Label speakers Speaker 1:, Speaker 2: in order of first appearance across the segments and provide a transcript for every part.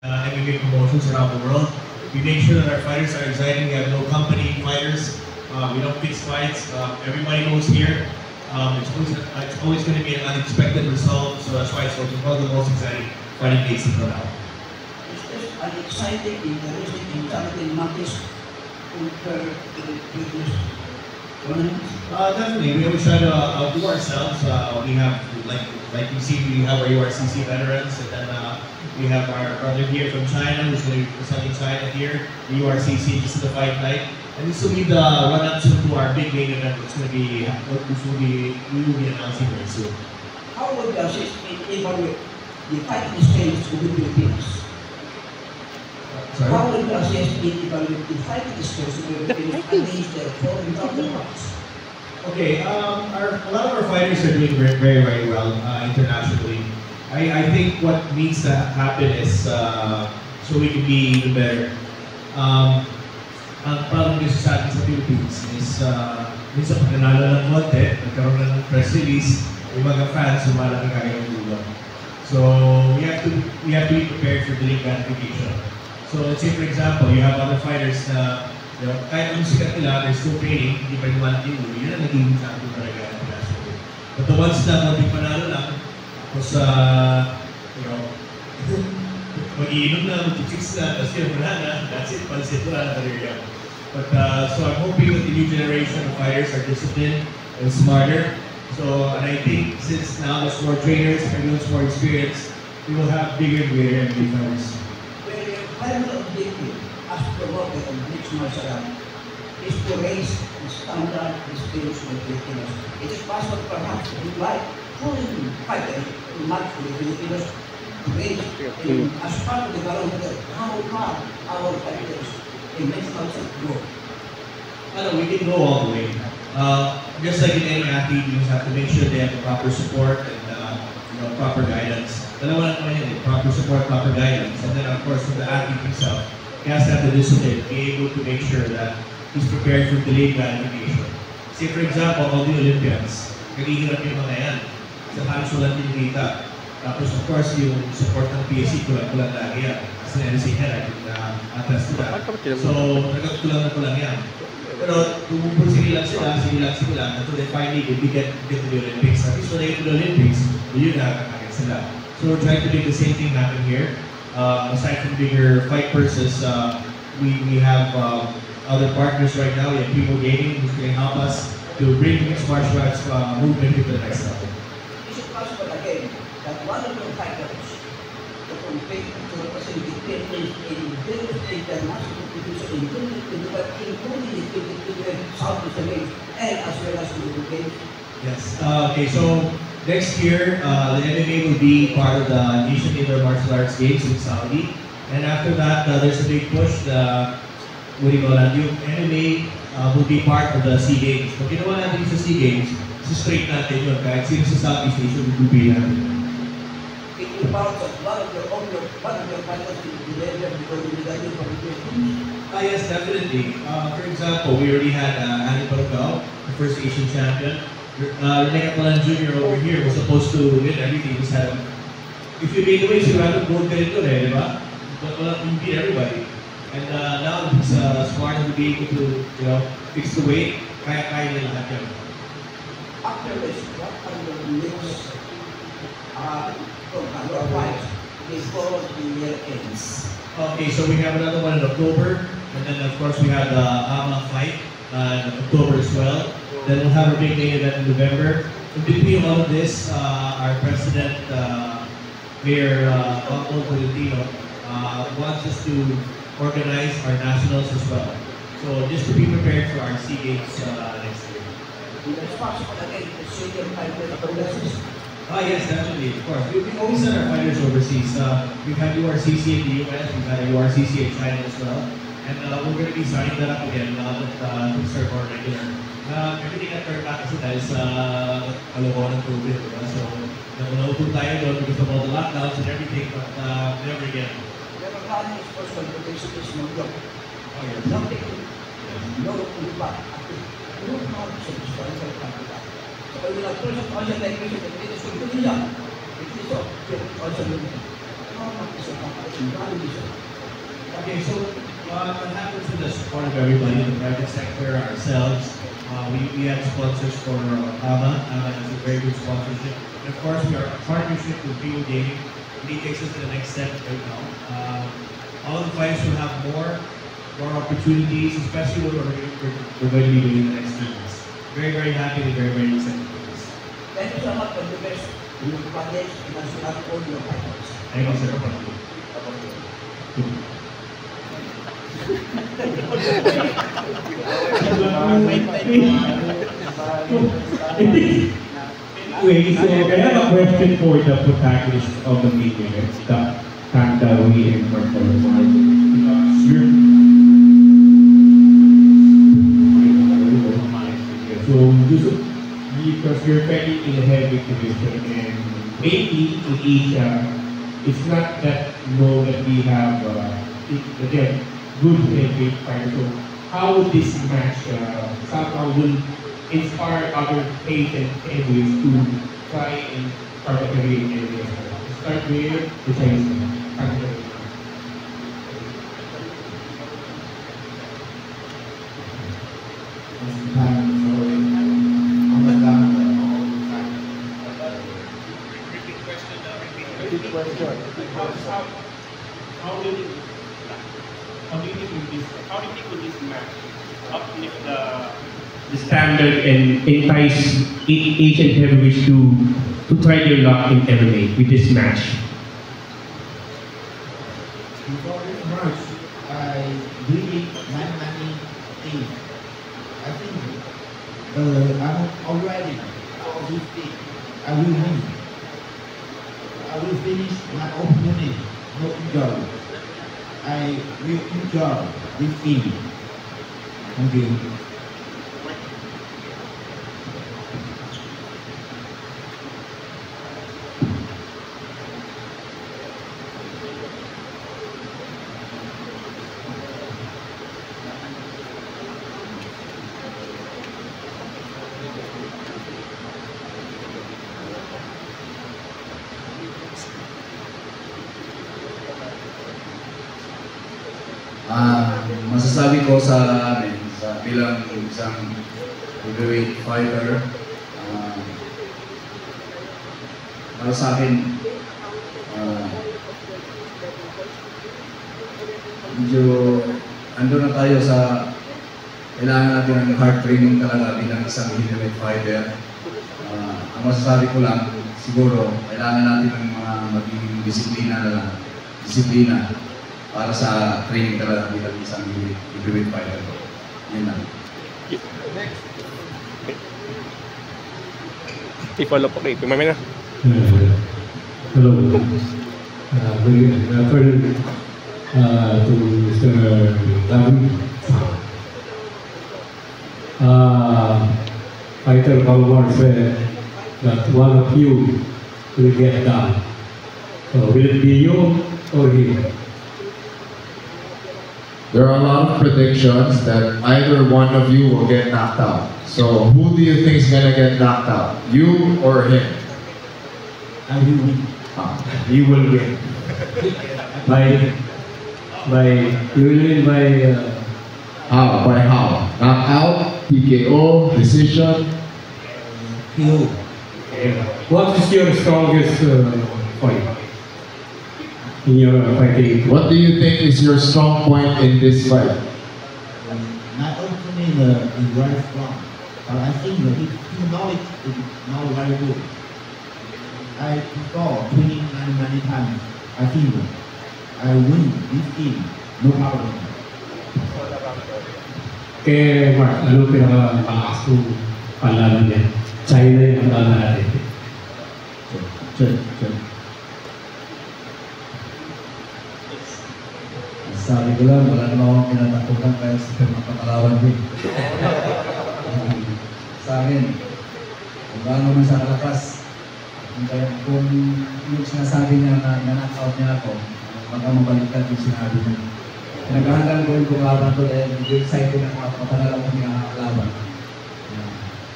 Speaker 1: MMA promotions around the world. We make sure that our fighters are exciting. We have no company fighters. We don't fix fights. Everybody knows here. It's always going to be an unexpected result. So that's why it's one of the most exciting fighting days until now.
Speaker 2: Is this an exciting, interesting, and challenging matches compared to the previous tournaments?
Speaker 1: Definitely. We always try to outdo ourselves. We have, like you see, we have our URCC veterans, and then we have our brother here from China who's going to be presenting China here, the URCC, just the fight night. And this will be the run-up to our big main event, we will be announcing very soon.
Speaker 2: How would you assist in evaluate the fighting skills of the Philippines?
Speaker 1: Sorry?
Speaker 2: How would you assist in evaluate the fighting skills of the Philippines against their foreign counterparts?
Speaker 1: Okay, a lot of our fighters are doing very, very, very well internationally. I think what needs to happen is so we can be even better. Ang problem kasi sa atin sa Philippines is minsan pag nanalo ng konti, nagkaroon na ng press release, yung mga fans sumalaki kaya yung ulo. So we have to be prepared for delayed gratification. So let's say for example, you have other fighters na kahit anong sikat nila, they're still training, hindi pa lumalaki yung ulo, yun ang naging champion talaga internationally. But the ones na konting panalo lang, tapos mag-iinom na, mag-chicks na, tapos yun, wala na, that's it, pansit, wala na career yan. But so I'm hoping that the new generation of fighters are disciplined and smarter. So, and I think since now there's more trainers, everyone's more experienced, we will have bigger and greater MMA fighters.
Speaker 2: Well, your primary objective as promoter of mixed martial art is to raise the standard and skills of the Filipinos. It is possible perhaps to invite foreign fighters to match with the Filipinos to raise as part of the development how far our fighters in mixed martial art go.
Speaker 1: We can go all the way. Just like in any athlete, you just have to make sure they have the proper support and proper guidance. Dalawa lang naman yun, proper support, proper guidance. And then of course, from the athlete himself, he has to have the discipline, be able to make sure that he's prepared for delayed gratification. Say for example, all the Olympians, naghihirap yung mga yan. Sa halos walang tinita. Tapos of course, yung support ng PSC, kulang lagi yan. Kasi na-receive yan, I can attest to that. So, kulang yan. Pero pumupursige lang sila, until they finally get to the Olympics. At least when they get to the Olympics, yun na kakagad sila. So we're trying to make the same thing happen here. Aside from bigger fight purses, we have other partners right now. We have People Gaming who's going to help us to bring mixed martial arts movement to the next level.
Speaker 2: Is it possible again that one of your fighters to compete to represent the Philippines in various international competitions including the Southeast Asia and as well as the Games?
Speaker 1: Yes. Okay, so next year, the MMA will be part of the Asian Indoor Martial Arts Games in Saudi. And after that, there's a big push. Yung MMA will be part of the SEA Games. Pag ginawa natin sa SEA Games, straight natin yun. Kahit sino sa Southeast Asia, will be natin.
Speaker 2: It is part of one of your fighters in the area because you did that for the Philippines.
Speaker 1: Yes, definitely. For example, we already had Andy Paragao, the first Asian champion. Rene Catalan Jr. over here was supposed to win everything. Just had, if you made the way, you had to gold ka rin di ba? But you beat everybody. And now he's smart to be able to, fix the weight. Kaya nila lahat yan.
Speaker 2: After this, what are your next your fights before the year ends?
Speaker 1: Okay, so we have another one in October. And then of course we have the AMA fight in October as well. Then we'll have a big main event in November. In between all of this, our president, Mayor Uncle Tolentino, wants us to organize our nationals as well. So just to be prepared for our SEA Games next year.
Speaker 2: It's possible again to see your fighters overseas.
Speaker 1: Yes, definitely, of course. We always send our fighters overseas. We've had URCC in the US, we've had a URCC in China as well. And we're going to be starting that up again now that things are more regular. Everything at third back kasi dahil sa kalokohan ng COVID. So, naupo tayo doon because of all the lockdowns and everything, but never again.
Speaker 2: Pero planning is also to basically New York.
Speaker 1: Oh, yes.
Speaker 2: Nothing, no impact. No knowledge of historical capital. So, we will also like to it is also limited. how much is a company value?
Speaker 1: Okay, so what happens with the support of everybody in the private sector, ourselves, we have sponsors for AMA. AMA is a very good sponsorship. And of course, we are a partnership with Vivo Gaming. It takes us to the next step right now. All of the fights will have more opportunities, especially what we're going to be doing in the next few months. Very, very happy and very, very excited for this.
Speaker 2: Thank you so much for the best in your project and also have all your partners.
Speaker 1: Thank you, sir.
Speaker 3: Anyway, so I have a question for the protagonist of the meeting. It's the Kandawi and Marcelo. Because you're because you're fighting in a heavy division, and maybe in Asia, it's not that low that we have again good heavyweight fighters. So how would this match somehow will inspire other Asian heavyweights to try and start a career in MMA? Start with the Chinese. How do you think this match uplift the standard and entice Asian heavyweights to try their luck in MMA with this match?
Speaker 4: Before this match, I really many things. I think I'm already for this thing. I will win. I will finish my opponent, no injury. I will enjoy this game. Thank you.
Speaker 5: Masasabi ko sa amin, bilang isang heavyweight fighter, para sa akin, medyo ando na tayo sa kailangan natin ng hard training talaga bilang isang heavyweight fighter. Ang masasabi ko lang, siguro, kailangan natin ng mga magiging disiplina na lang, disiplina para sa training talaga bilang isang heavyweight fighter. Yan lang.
Speaker 6: I-follow po kayo. Pumamay na.
Speaker 3: Hello. Good afternoon to Mr. David. Fighter Palomar said that one of you will get down. So will it be you or him?
Speaker 7: There are a lot of predictions that either one of you will get knocked out. So who do you think is gonna get knocked out? You or him?
Speaker 4: I will win.
Speaker 3: You will win. You will win by
Speaker 7: How? By how? Knockout, TKO, decision.
Speaker 4: KO.
Speaker 3: what is your strongest point in your fighting?
Speaker 7: What do you think is your strong point in this fight?
Speaker 4: My opponent is very strong, but I think that his knowledge is not very good. I saw training many times. I think I win this game, no problem.
Speaker 3: Kay Mark, ano pinaka-malakas kong panlaban niya? China yung panlaban natin.
Speaker 5: Sabi ko lang, wala naman akong pinatakutan kaya sa pinapatalawan ko. Sa akin, kung gaano man sa kalakas, kung yung sinasabi niya na knock-out niya ako, baka mabalikan yung sinabi niya. Naghahandang ko yung kalaban ko dahil medyo excited ako at matagal ako niya kalaban.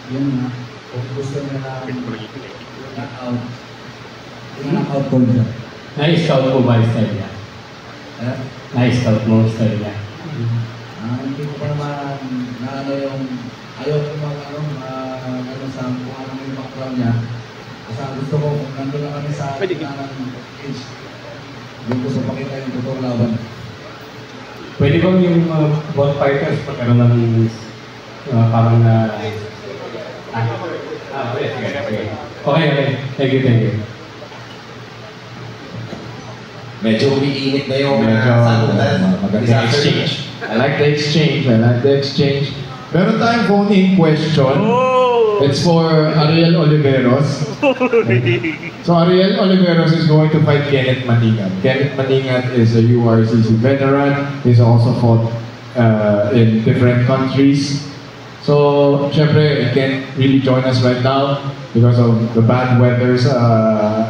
Speaker 5: Yun na, kung gusto niya na knock-out, yung knock-out ko niya.
Speaker 3: Na-scout mo ba yung style niya?
Speaker 5: Eh?
Speaker 3: Na-scout mo yung style niya?
Speaker 5: Hindi ko pa naman na ano yung ayaw ko ano sa kung ano yung background niya. Kasi ang gusto ko kung nandun na kami sa kailangan age. Yung gusto pakita yung totoong laban.
Speaker 3: Pwede bang yung both fighters pagkaroon ng parang na... Okay. Thank you.
Speaker 8: Medyo umiinit na yung
Speaker 7: Maganda exchange. I like the exchange. Meron tayong phone-in question. It's for Ariel Oliveros. So Ariel Oliveros is going to fight Kenneth Maningan. Kenneth Maningan is a URCC veteran. He's also fought in different countries. So, syempre, he can't really join us right now because of the bad weather's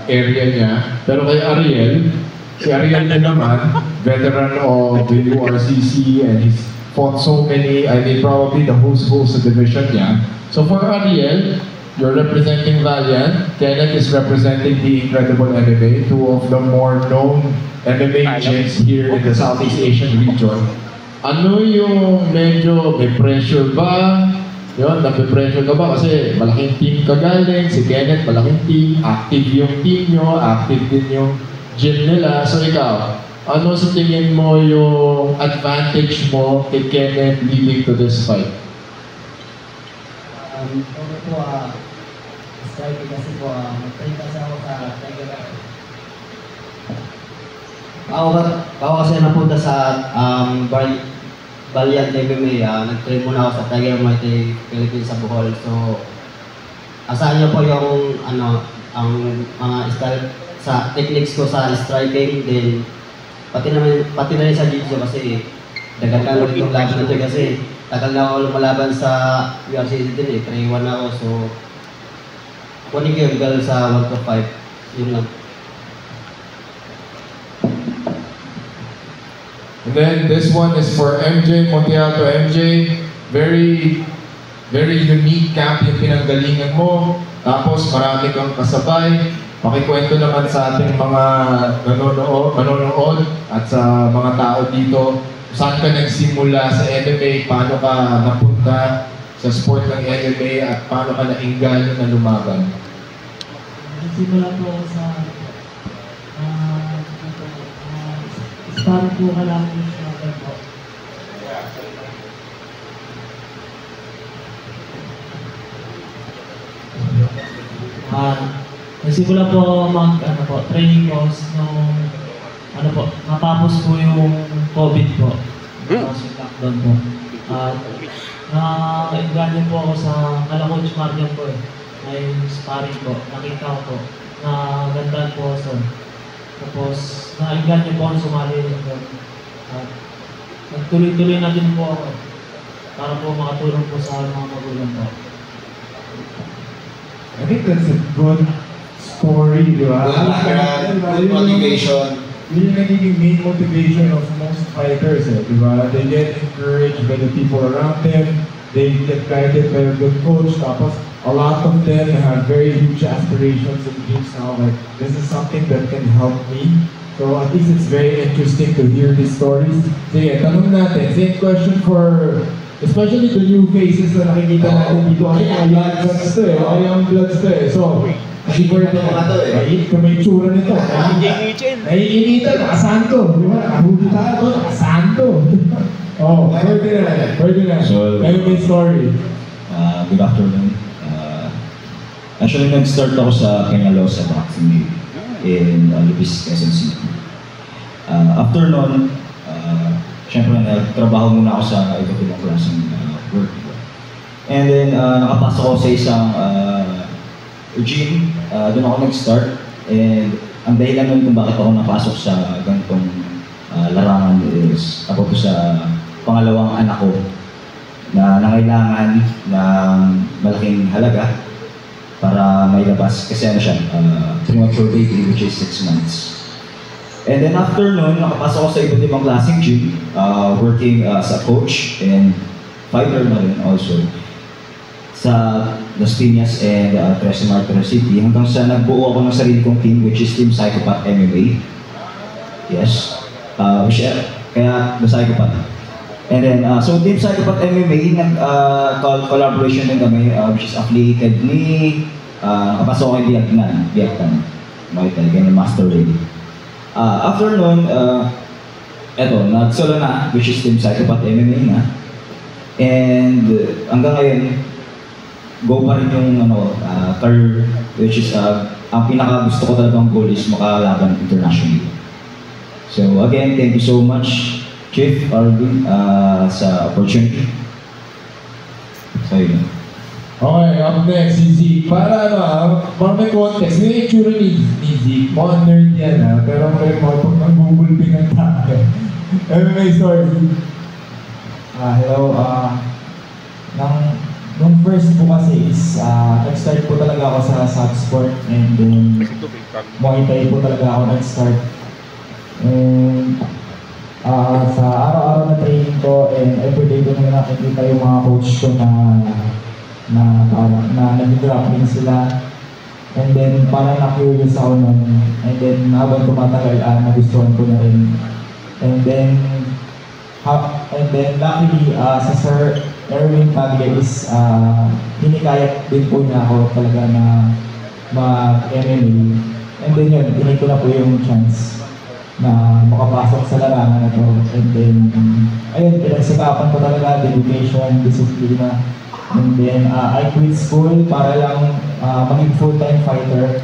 Speaker 7: area niya. Pero kay Ariel, si Ariel na naman, veteran of the URCC, and he's fought so many, I mean, probably the who's sa division niya. So for Ariel, you're representing Valiant. Kenneth is representing the Incredible MMA, two of the more known MMA gyms here in the Southeast Asian region. Ano yung medyo may pressure ba? Yun, nape-pressure ka ba? Kasi malaking team ka galing, si Kenneth malaking team, active yung team nyo, active din yung gym nila. So ikaw, ano sa tingin mo yung advantage mo kay Kenneth leading to this fight?
Speaker 9: Striking kasi po, mag-train kasi ako sa Tiger. Ako kasi napunta sa Valiant MMA, nag-train muna ako sa Tiger Muay Thai Philippines sa Bohol. So, asahan niyo po yung ang mga style sa techniques ko sa striking, then pati na rin sa jiu-jitsu kasi dagat ka ulit yung laban nito kasi tagal na ako lumalaban sa URCC din 3-1 ako. So, kunin ko yung goal sa 1-5. Yun lang.
Speaker 7: And then this one is for MJ Montiato. MJ, very unique camp yung pinanggalingan mo. Tapos marami kang kasabay. Pakikwento naman sa ating mga manonood at sa mga tao dito. Saan ka nagsimula sa MMA? Paano ka napunta sa sport ng MMA? At paano ka nainggan na lumaban?
Speaker 10: Nagsimula po ako sa sparring po ka lang po. Nagsimula po training ko nung matapos po yung COVID po. Tapos yung lockdown po. Na-enganyo po ako sa Coach Marian po may sparring po. Nakita ko po na ganda po sa tapos na-enganyo po ako sumali po. Nagtuloy-tuloy na din po ako para po makatulong po sa mga magulang po.
Speaker 3: I think that's a good story, di ba?
Speaker 8: Good motivation.
Speaker 3: Yun yung nagiging main motivation of most fighters, di ba? They get encouraged by the people around them, they get guided by a good coach, tapos a lot of them have very huge aspirations and dreams now, like, this is something that can help me. So at least it's very interesting to hear these stories. Sige, tanong natin, same question for especially the new faces na nakikita natin dito. Ay, young bloods to eh. Ay, young bloods to eh. So, kasi for the may tsura nito. Naiinitan, nakasanto. Di ba? Nakahuli tayo, nakasanto. Oh, Ferdinand.
Speaker 11: So,
Speaker 3: may story.
Speaker 11: Good afternoon. Actually, nag-start ako sa Peñalosa Boxing in Lubis, Quezon City. After nun, syempre, nagtrabaho muna ako sa iba't ibang klaseng work. And then, nakapasok ako sa isang gym. Doon ako nag-start. And ang dahilan nun kung bakit ako napasok sa ganitong larangan is ako po sa pangalawang anak ko na nangailangan ng malaking halaga para mailabas. Kasi ano siya, premature baby, which is 6 months. And then after nun, nakapasok ako sa iba't ibang klaseng gym, working as a coach and fighter na rin also. Sa Las Piñas and Tres Martires City hanggang sa nagbuo ako ng sarili kong team which is Team Psychopath MMA. Yes. Kaya The Psychopath. And then, so Team Psychopath MMA, collaboration din kami which is affiliated ni Kapasoke Biagnan. Makita, ganyan Master Ready. After nun, eto, nag-solo na, which is Team Psychopath MMA na. And hanggang ngayon, go pa rin yung career, which is ang pinaka gusto ko talagang goal is makalaban internationally. So again, thank you so much, Chief Arvin, sa opportunity. So yun.
Speaker 7: Okay, up next, si Zeke. Para may context, may itsura ni Zeke. Mga nerd yan pero may mga pag-google ng tayo. MMA story.
Speaker 12: Hello, nung first po kasi is, nag-start po talaga ako sa Subsport and then Muay Thai po talaga ako nag-start. And sa araw-araw na training ko and everyday ko na nakikita yung mga coach ko na nag-grappling sila. And then parang na-curious ako nun. And then habang tumatagal, nagustuhan ko na rin. And then luckily, sa Sir Erwin Paglia is hinikayat din po niya ako talaga na mag-MMA. And then yun, tinay ko na po yung chance na makapasok sa larangan na to. And then, ayun, pinagsikapan ko talaga, dedication, disiplina. And then, I quit school para lang maging full-time fighter.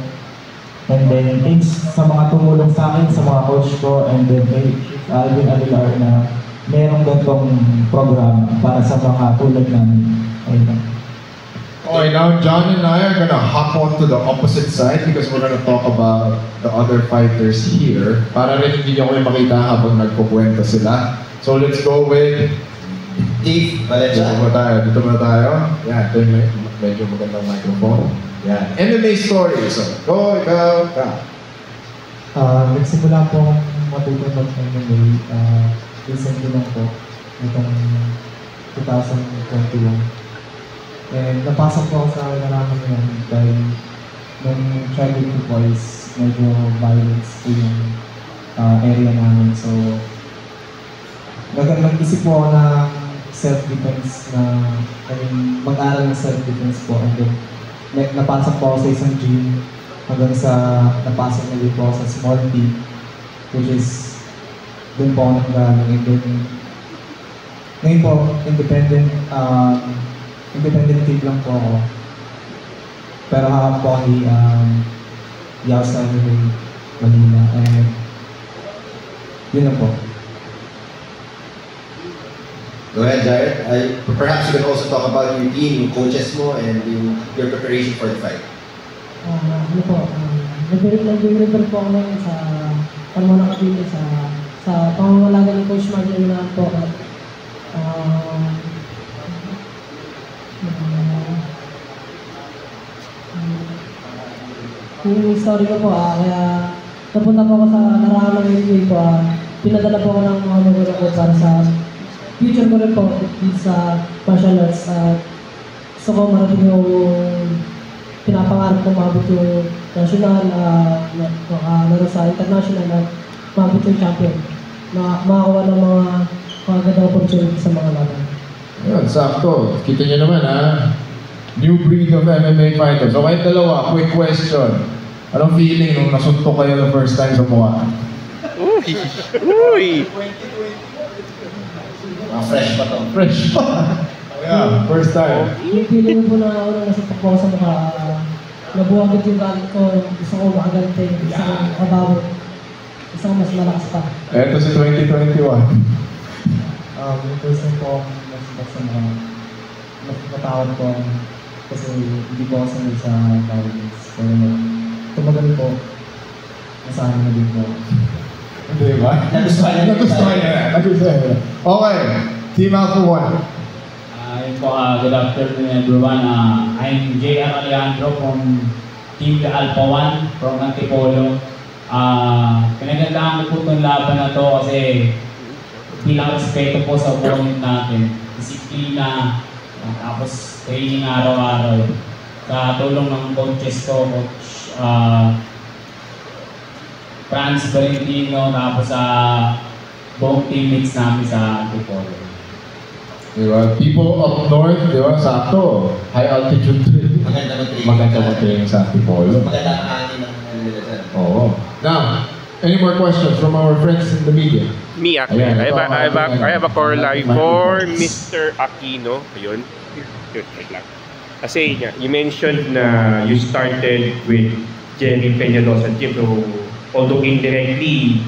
Speaker 12: And then, thanks sa mga tumulong sa akin, sa mga coach ko, and then kay Alvin Aguilar na merong gantong program para sa mga tulad namin.
Speaker 7: Okay, now John and I are gonna hop on to the opposite side because we're gonna talk about the other fighters here. Para rin hindi nyo kayo makita habang nagkukwento sila. So let's go with
Speaker 8: Steve Valencia.
Speaker 7: Dito muna tayo. Yan, ito yung medyo magandang microphone. Yan, MMA story. So, go, ikaw, ka.
Speaker 12: Nagsimula po matuto mag-MMA. Recently lang po, itong 2021. And napasok po ako sa larangan ngayon dahil nung childhood ko po is medyo violence po yung area namin. So, nag-isip po ako ng self-defense mag-aral ng self-defense po. And then, napasok po ako sa isang gym hanggang sa napasok na din po ako sa small team, which is doon po ako nag-aral. And then, ngayon po, independent team lang po ako. Pero hahap po ako ni Yausa ni Manila. And yun lang po.
Speaker 8: Go ahead, Jared. Perhaps you can also talk about your team, yung coaches mo, and your preparation for the fight.
Speaker 10: Ano po, nag-refer po ako ngayon sa Palmona Cavite sa pangangalaga ng Coach Martin na po. Yung story ko po, kaya napunta po ako sa larangan ng MMA po, pinadala po ako ng mga magulang ko para sa future ko rin po dito sa martial arts. Gusto ko marating yung pinapangarap ko mabot yung national, laro sa international at mabot yung champion. Makakuha ng mga magandang opportunity sa mga laban.
Speaker 7: Ayun, sakto. Kita nyo naman new breed of MMA fighters. So kayo dalawa, quick question. Anong feeling nung nasuntok kayo the first time sa mukha?
Speaker 6: Uy!
Speaker 8: Fresh pa to.
Speaker 7: Fresh pa! Yeah, first time.
Speaker 10: Yung feeling po na nasuntok ko sa mukha, nabuwagit yung gamit ko, gusto ko makagante, gusto ko makabawot, gusto ko mas malakas pa.
Speaker 7: Eto si 2021.
Speaker 12: Yung first time po nasuntok sa mukha, natawad ko kasi hindi po ako sanay sa violence. Pero tumagal po, nasahan na din po.
Speaker 7: Hindi ba? Nagustuhan niya. Okay, Team Alpha 1.
Speaker 13: Good afternoon everyone. I'm J.R. Alejandro from Team Alpha 1 from Antipolo. Pinagandaan ko po itong laban na to kasi bilang respeto po sa opponent natin. Disiplina, tapos training araw-araw. sa tulong ng coaches ko, Coach Franz Valentino, tapos sa buong teammates namin sa Antipolo.
Speaker 7: Diba? People up north, di ba? Sakto. High altitude training. Maganda mo training sa Antipolo.
Speaker 8: Maganda ang hangin ng nila dyan.
Speaker 7: Oo. Now, any more questions from our friends in the media?
Speaker 6: Me actually.
Speaker 7: Ayan,
Speaker 6: I have a corollary for Mr. Aquino. Ayun. Yun, wait lang. Kasi you mentioned na you started with Jerry Peñalosa Gym. So, although indirectly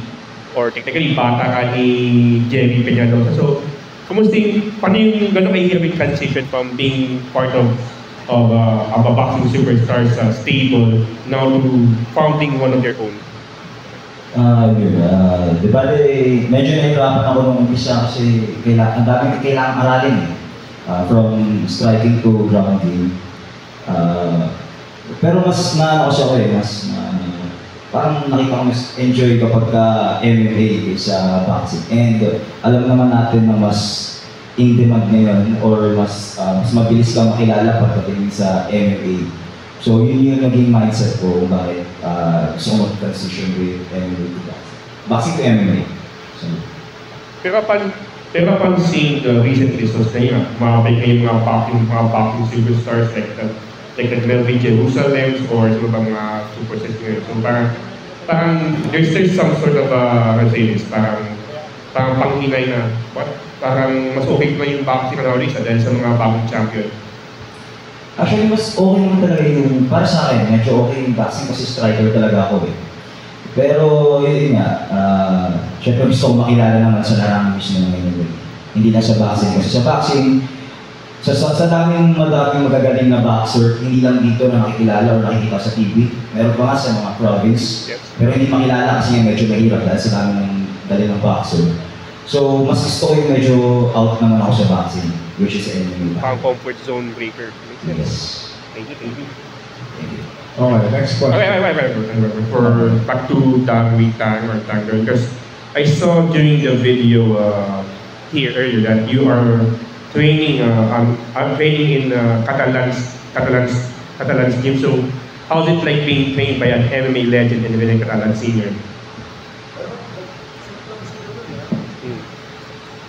Speaker 6: or technically bata ka ni Jerry Peñalosa. So, kumusta yung, paano yung gano'n kahihirap yung transition from being part of a boxing superstar sa stable now to founding one of your own?
Speaker 11: Di ba, medyo nahirapan ako nung umpisa kasi ang daming kailangan aralin from striking to grounding. Pero mas kasi ako parang nakita ko mas enjoy kapag MMA kaysa boxing. And alam naman natin na mas in demand ngayon or mas mabilis kang makilala pagdating sa MMA. So yun yung naging mindset ko kung bakit gusto ko mag-transition with MMA to boxing to MMA. So,
Speaker 6: Pero upon seeing the recent results na yun, mga boxing superstars like the Melvin Jerusalem or some mga superstars ngayon. So parang there's some sort of parang panghinay na parang mas okay na yung boxing nowadays dahil sa mga bagong champion.
Speaker 11: Actually, mas okay naman talaga yung, para sa akin, medyo okay yung boxing kasi striker talaga ako eh. Pero yun nga, syempre gusto ko makilala naman sa larangan mismo ng MMA. Hindi na sa boxing. Kasi sa boxing, sa daming magagaling na boxer, hindi lang dito na nakikilala o nakikita sa TV. Meron pa nga sa mga province. Pero hindi makilala kasi medyo mahirap dahil sa dami ng dali ng boxer. So, mas gusto ko yung medyo out naman ako sa boxing, which is MMA.
Speaker 6: Pang comfort zone breaker.
Speaker 11: Yes.
Speaker 6: Thank you.
Speaker 7: Okay, next question.
Speaker 6: Okay. For back to Dagwi Tang or Tango, because I saw during the video here earlier that you are training in Catalan's gym. So, how's it like being trained by an MMA legend and René Catalan Senior?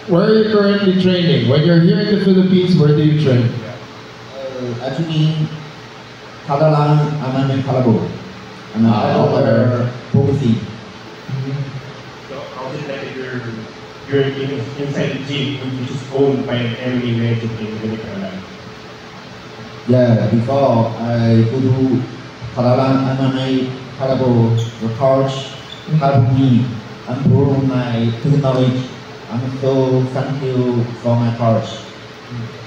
Speaker 7: Where are you currently training? When you're here in the Philippines, where do you train?
Speaker 4: Actually, Catalan, I'm in Calabo. I'm an Poverty.
Speaker 6: So, how's it like you're inside the gym which is owned by an MMA legend in René Catalan?
Speaker 4: Yeah, before I go to Catalan, MMA, Calabo, the coach, help me improve my knowledge. I'm so thank you for my coach.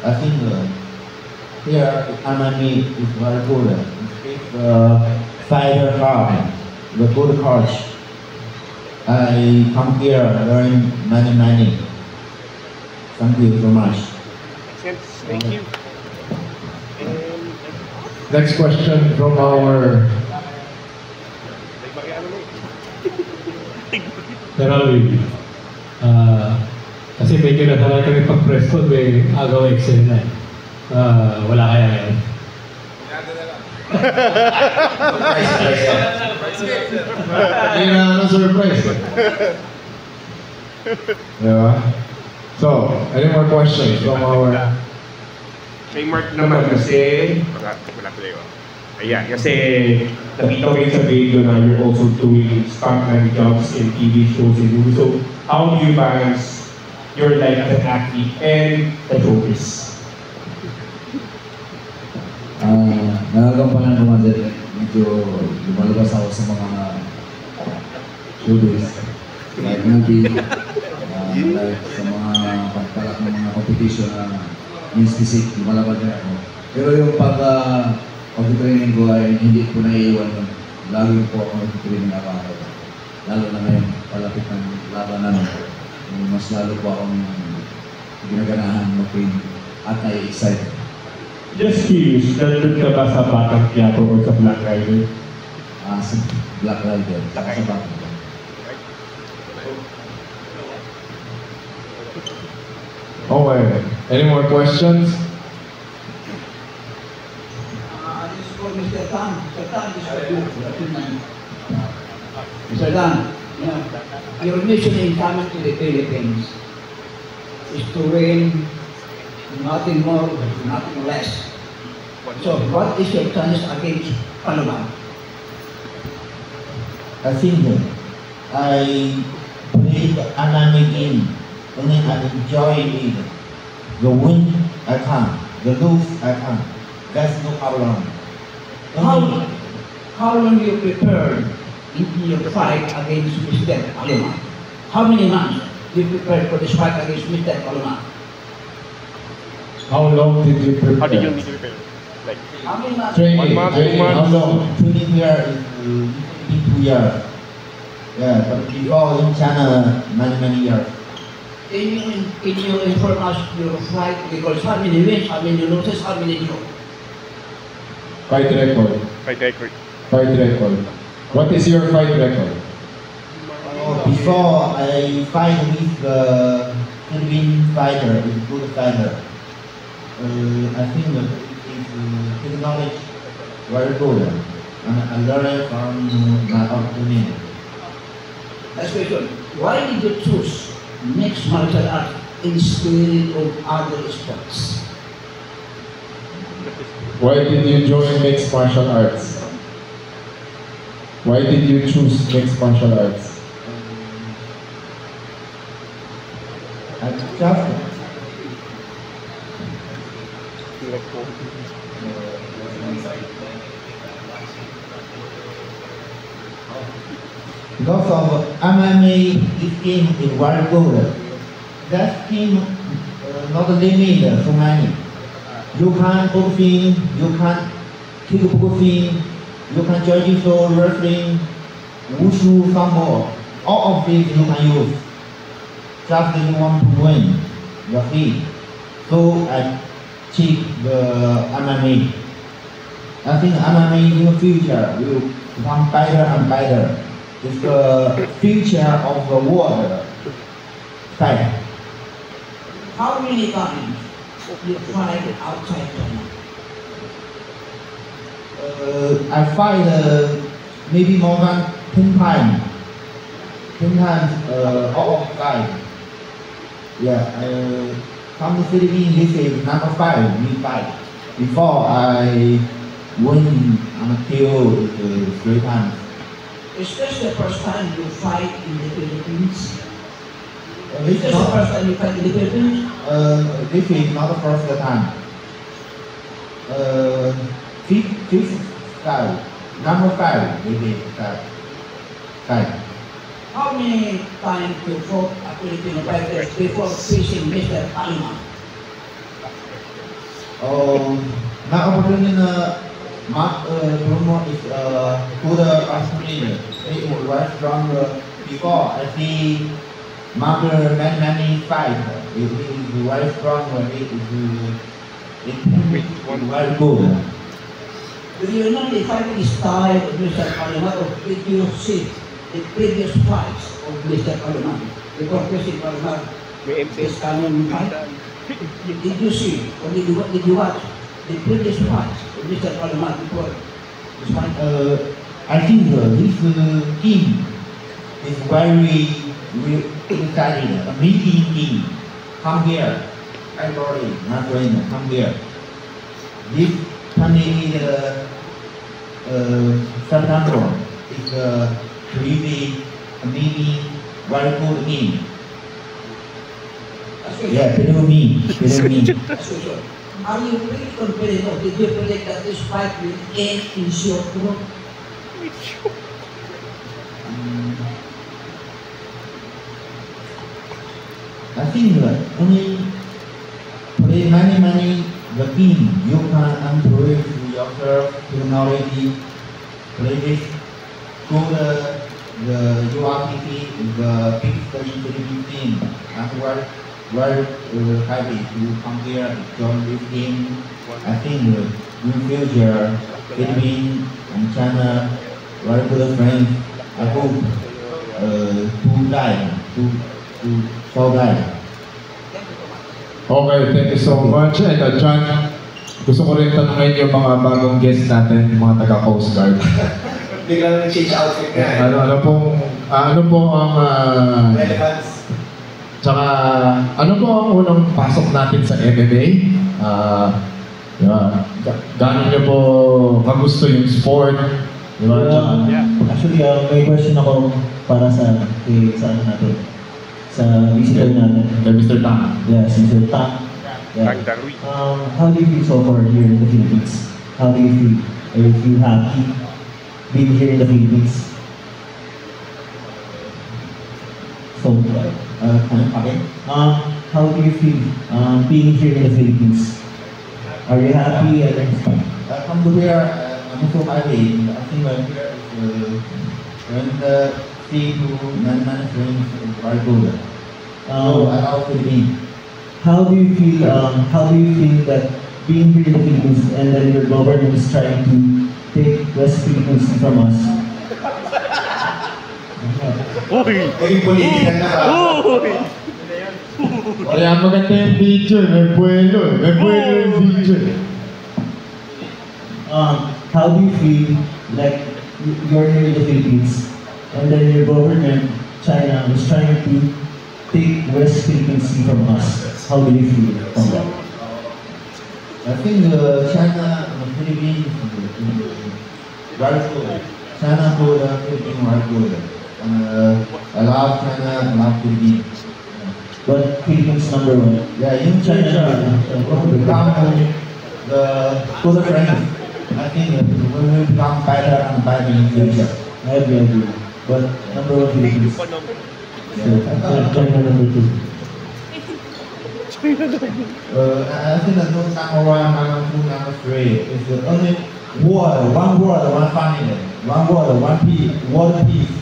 Speaker 4: I think here MMA is very good. It's fighter hard, the good coach. I come here learn many. Thank you so much.
Speaker 6: Thank you.
Speaker 7: Next question from our...
Speaker 14: Alvin, kasi medyo natalay kami pag-press con, may agaw Excel na wala kaya ngayon.
Speaker 7: Hindi na surprise. Diba? So, any more questions from our...
Speaker 6: May mark naman kasi... Wala tayo. Ayan, kasi nakita ko sa video na you're also doing stuntman jobs in TV shows and movies. So, how do you balance your life as an athlete and the showbiz?
Speaker 5: Nagagampanan ko nga dyan, medyo lumalabas ako sa mga showbiz, like movie, like sa mga pagtalak ng mga competition na in-specific, lumalabas din ako. Pero yung pag-training ko ay hindi ko naiiwan nun. Lalo po ako nag-training araw-araw. Lalo na ngayon, palapit ng labanan. Mas lalo po akong ginaganahan mag-training at nai-excite.
Speaker 14: Just curious, nandun ka ba sa Batang Quiapo o sa Black Rider?
Speaker 5: Sa Black Rider, sa Batang.
Speaker 7: Okay. Any more questions?
Speaker 2: Mr. Dan, your mission in coming to the Philippines is to win nothing more, nothing less. So, what is your chance against Palawan?
Speaker 4: I think I played anime game and then I enjoy it. The win, I can. The lose, I can. That's no problem.
Speaker 2: How long you prepared in your fight against Mr. Palawan? How many months you prepared for this fight against Mr. Palawan?
Speaker 7: How long did you prepare?
Speaker 6: How did you need to prepare? Like,
Speaker 2: How many months?
Speaker 7: Training,
Speaker 6: 1 month, 2
Speaker 7: training, how
Speaker 6: months?
Speaker 7: long?
Speaker 4: Training here is 2 years. Yeah, but before in China, many years.
Speaker 2: Can you inform us your fight because how many wins, how many losses, how many draw?
Speaker 7: Fight record.
Speaker 6: Fight record.
Speaker 7: Fight record. What is your fight record?
Speaker 4: Before I fight with the Philippine fighter, is good fighter. I think that his knowledge very good, and I learned from my opponent.
Speaker 2: Next question. Why did you choose mixed martial arts instead of other sports?
Speaker 7: Why did you join mixed martial arts? Why did you choose mixed martial arts?
Speaker 4: I just because of MMA, this game is very good. That game not limit so many. You can boxing, you can kickboxing, you can jiu-jitsu, wrestling, wushu, sambo. All of these you can use. Just you want to win your feet. So I check the MMA. I think MMA in the future will become better and better. It's the future of the world fight.
Speaker 2: How many times you fight outside China?
Speaker 4: I fight maybe more than 10 times. 10 times all of fight. Yeah, from the Philippines, this is number 5 we fight. Before I win until 3 times.
Speaker 2: Is this the first time you fight in the Philippines?
Speaker 4: This
Speaker 2: Is this the first time you fight in the Philippines?
Speaker 4: This is not the first time. Fifth time, number 5 we did fight.
Speaker 2: How many times you fought a Filipino fighter before facing Mr. Palawan?
Speaker 4: My opponent Bruno is good Australian. He is very strong. Before I see many fight. He is very strong. He is very good.
Speaker 2: Do you know the fighting style of Mr. Palawan, or did you see the previous fights of Mr. Palawan? Before facing Palawan, this common fight? Did you see, or did you watch the previous fights of Mr. Palawan before this fight?
Speaker 4: I think this team is very excited. A meeting team. Come here. Everybody, not trainer, come here. This Sunday September is really a meeting, very good team. Yeah, believe me.
Speaker 2: Are you really confident, or did you predict that this fight will end in short run?
Speaker 4: I think only play many the team you can improve yourself technology, play this good the URTP is the big Philippine team and very happy to come here to join this team. I think in future Philippines and China very good friends. I hope to survive.
Speaker 7: Okay, thank you so much. And John, gusto ko rin tanungin yung mga bagong guests natin, yung mga taga-Coast Guard.
Speaker 8: biglang nag-change outfit nga.
Speaker 7: Ano po ang
Speaker 8: Relevance.
Speaker 7: tsaka ano po ang unang pasok natin sa MMA? Gano'n niyo po kagusto yung sport? Diba?
Speaker 12: Actually, may question ako para sa ano natin. Sa visitor natin.
Speaker 7: Mr. Tang.
Speaker 12: Yes, Mr. Tang. Yeah. How do you feel so far here in the Philippines? How do you feel? Are you feel happy being here in the Philippines? So, okay. How do you feel being here in the Philippines? Are you happy?
Speaker 4: Come to here, I'm so happy. I think I'm here when the see to man friends are good. So I love Philippines.
Speaker 12: How do you feel? How do you feel that being here in the Philippines and then your government is trying to take West Philippines from us?
Speaker 8: Naging political na ka.
Speaker 7: Kaya maganda yung video, may buwelo yung video.
Speaker 12: How do you feel like you're here in the Philippines and then your government, China, is trying to take West Philippines from us? How do you feel from that?
Speaker 4: I think China, Philippines, very good. China good, Philippines very good. I love China, I love Philippines.
Speaker 12: But Philippines number one.
Speaker 4: Yeah, in China, become the good friends. I think we will become better and better in the future.
Speaker 12: I agree. But number one Philippines. China number two.
Speaker 4: I think that no number one, number two, number three is the only world, one family, one world, one peace, world peace.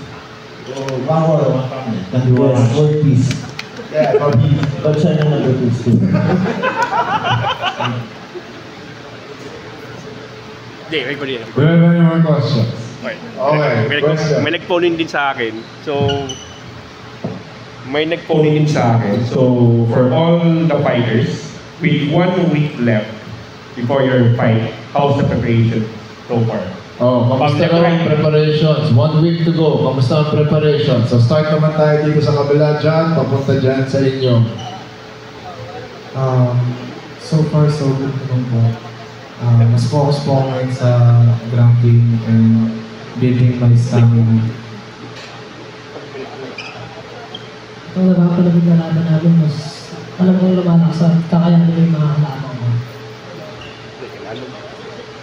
Speaker 4: One world, one family.
Speaker 12: Yes, world peace.
Speaker 4: Yeah, world peace.
Speaker 12: But China number two still.
Speaker 6: May
Speaker 7: Any more questions? Okay, question.
Speaker 6: May nag-phone in din sa akin. So, for all the fighters, with 1 week left before your fight, how's the preparation so far?
Speaker 7: Kamusta ang preparations? 1 week to go. Kamusta ang preparations? So start naman tayo dito sa kabila dyan, papunta dyan sa inyo.
Speaker 15: So far, so good naman po. Mas focus po ako ngayon sa grounding and building my stamina.
Speaker 10: Ito nakapalabig na laban namin, mas alam kong lumalakas at kakayanin yung mga kalaban ko.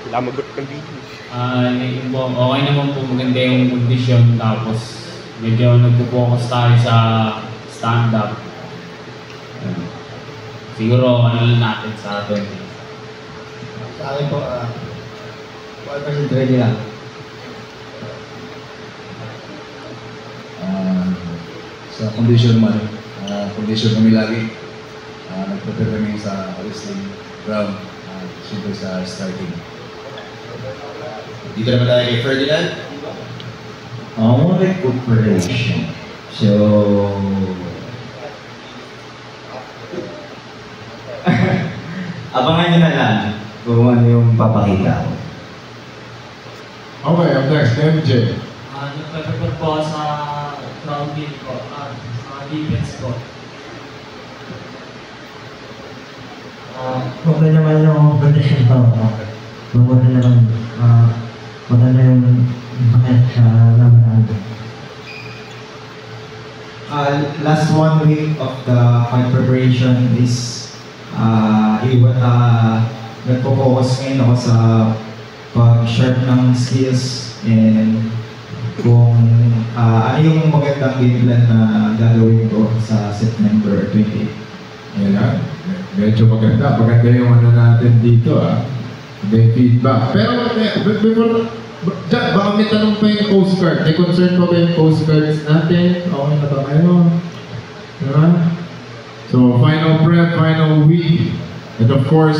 Speaker 6: Wala mag-good ng video.
Speaker 13: Okay naman po, maganda yung kondisyon, tapos medyo nagpo-focus tayo sa stand-up. Siguro ano natin sa atin.
Speaker 9: Sa akin po, 1% ready lang.
Speaker 5: Sa condition naman, condition kami lagi. Nagprepare kami sa wrestling ground, siyempre sa starting.
Speaker 8: Dito naman tayo kay Ferdinand.
Speaker 11: More like preparation. So, abangan nyo na lang kung ano yung papakita ko.
Speaker 7: Okay, up next, MJ.
Speaker 10: Nagpapagod po sa ground game ko, sa defense ko.
Speaker 12: Okay naman yung condition ko. Maganda naman. Maganda yung bakit sa laban.
Speaker 15: Last 1 week of the fight preparation is nagpo-focus ngayon ako sa pag-sharp ng skills and kung ano yung magandang game plan na gagawin ko sa September 20.
Speaker 7: Ayan na. Medyo maganda. Maganda yung ano natin dito may feedback. Pero before, baka may tanong pa yung Coast Guard. May concern pa ba yung Coast Guards natin? Okay na ba kayo? Diba? So, final prep, final week. And of course,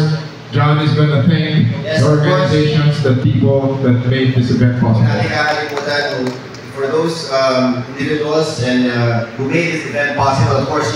Speaker 7: John is gonna thank the organizations, the people that made this event possible.
Speaker 8: Natin kakalimutan for those individuals and who made this event possible, of course,